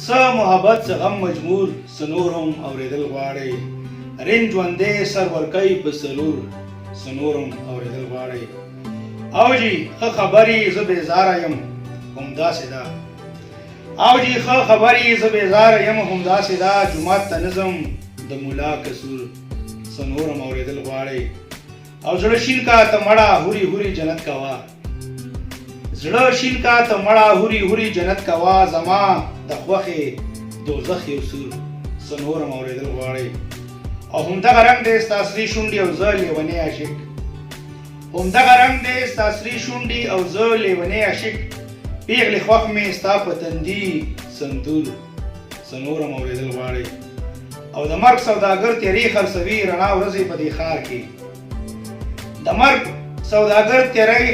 س محبت څه غم مجبور سنورم اوریدل غواړي رین ژوندې سر ورکوي په سلور سنورم اوریدل غواړي او جی ښه خبرې زه بیزاره یم همداسې ده همداسې ده جومات ته نظم د ملا کسور سنورم اوریدل غواړي او زړه شین کا ته مړه هوري هوري جنت کوا جنت کوا زما د خوخي دوزخ یو سور سنورم اوریدل غواړي او همدغه رنگ دې ستاسري شونډي او زه لیونی عاشق پیغلی خوخ می ستا په تندي سندور سنورم اوریدل غواړي او د مرګ سوداګر تیری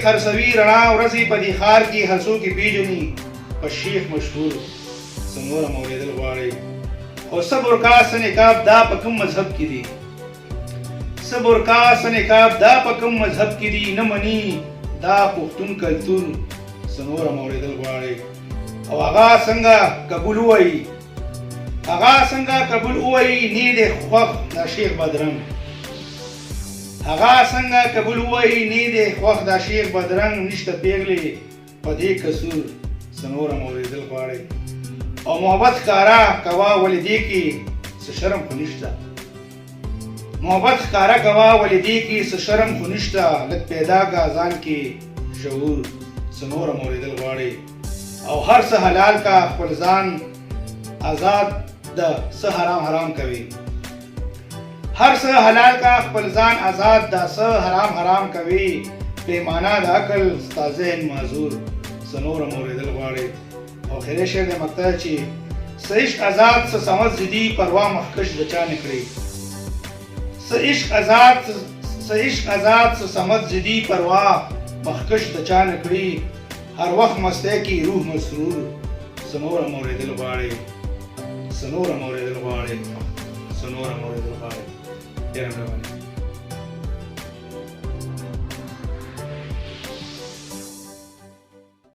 خرڅوي رڼا ورځي په دې ښار کې هر څوک یې پیژني په شیخ مشهور سنورم اوریدل غواړي او صبر کا سنکاب دا په کوم مذهب کې دي نه مني دا پښتون کلتور سنورم اوریدل غواړي او هغه څنګه قبول وای نی د خوخ د شیخ بدرنګ نشته پیغلی په دې کسور سنورم اوریدل غواړي او محبت ښکارا کوا ولدی کی څه شرم خو نشته لږ پیدا کا ځان کې شعور سنورم اوریدل غواړي او هر څه حلال کا خپل ځان آزاد د څه حرام کوي پیمانه د عقل ستا ذهن معذور سنورم اوریدل غواړي او خیره شعر د مقطع چې څه عشق آزاد څه سمت زدي پروا مخکش د چا نه کړي هر وخت مستی کی روح مسرور سنورم اوریدل غواړي ډېر مهرباني